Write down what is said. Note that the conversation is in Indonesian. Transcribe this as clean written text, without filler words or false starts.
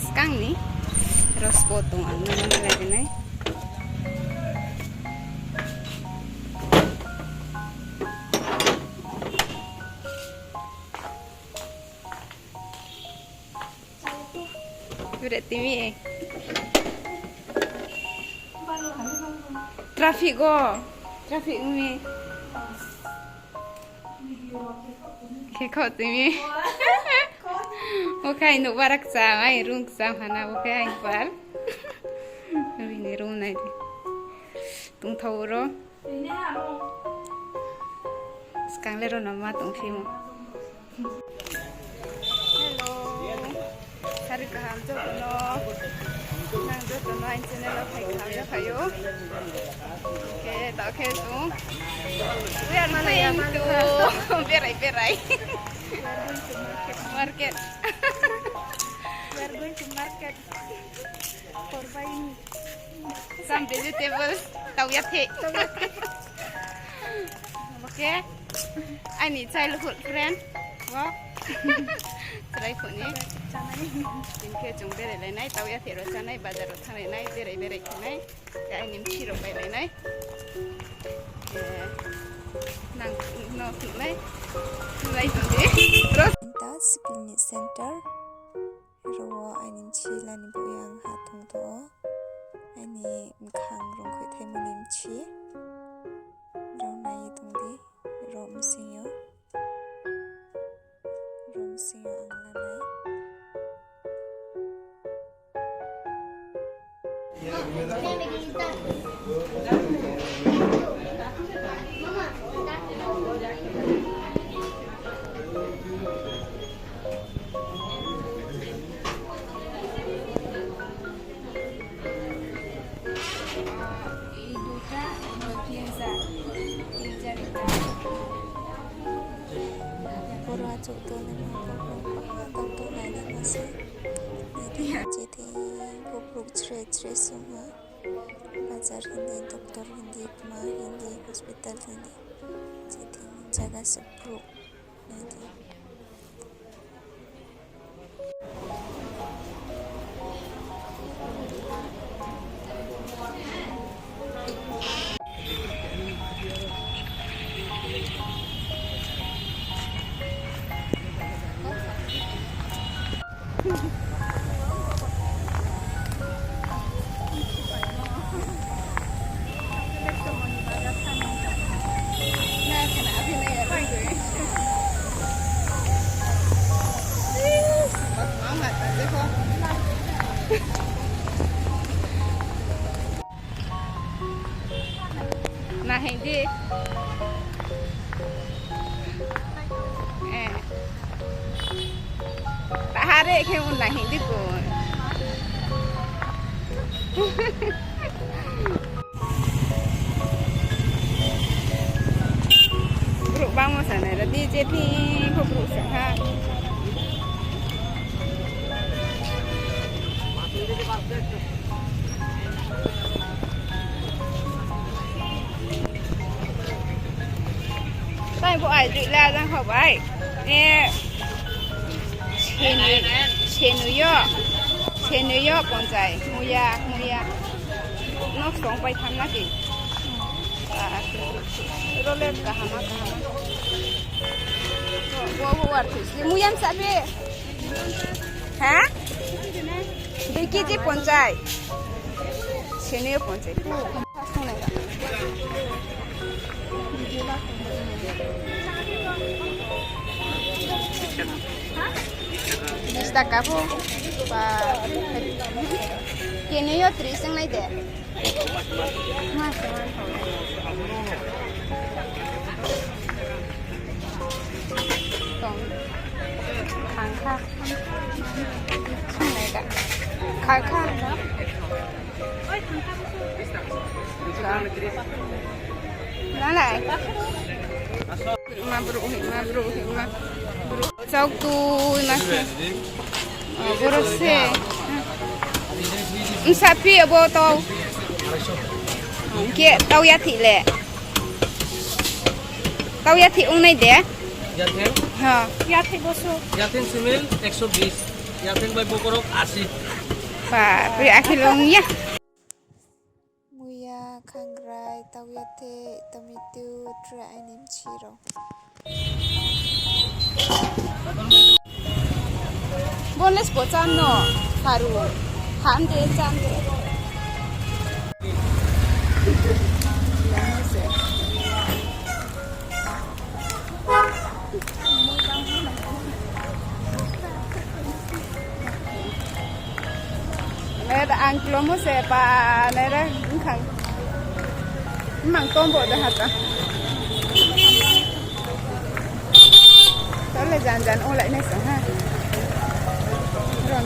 skang ni ros potong ang lagi nai. Udah TV traffic ini kekau TV oke nuk barak sama irung sama na oke impal ini room na tung thawro sekarang lero nama tung film hari kaham joto nang joto no channel phai kaham yaphai oke tak ke tu we are going to berai market we are going to market for buying some vegetables tau yaphai okay Aini childhood friend wow try phone ni Tinke jung bere lai nai tau ya thero sanai bazar ro thane nai bere khnai ya nim chiro bai lai nai nang no thulai tunde das clinic center ro anim chilani boyang hatung to ani khang rong khoi thai manim chi ro nai tungdi rom siyo angla nai joto joto nai masih jadi bobrok cre semua bazar hindi dokter hindi ma hindi hospital hindi jadi menjaga sebruk nanti nah hindi tak hari ke unang hindi ko bro bang mo sana di JP ko bro sana Tại bộ ảnh rụi la đang học ấy nè trên New York còn dài mua nó sống bay thăm nó kì rồi lên cả hama wo artist mua yam sabe hả đi kia chỉ còn dài trên New York còn dài không này Destaca po pa kini yo triseng nai de tong khang này cả khang nó lại ma bro Cau tu nasi, borose. Sapi abo tau, ke tau yathi le. Tau yathi ung nai de? Yathi? हाँ yathi boso. Yathi simil 120. thanglai bokorok asi. Ba, beri akhilong ya. Muya khangrai tawyate tomitu tra anim chiro. Bonus bocan no, haru, hande cande. Ada angklo mo sepa nera ngkang mang tombo dah hata tole jangan oleh nesa ha ron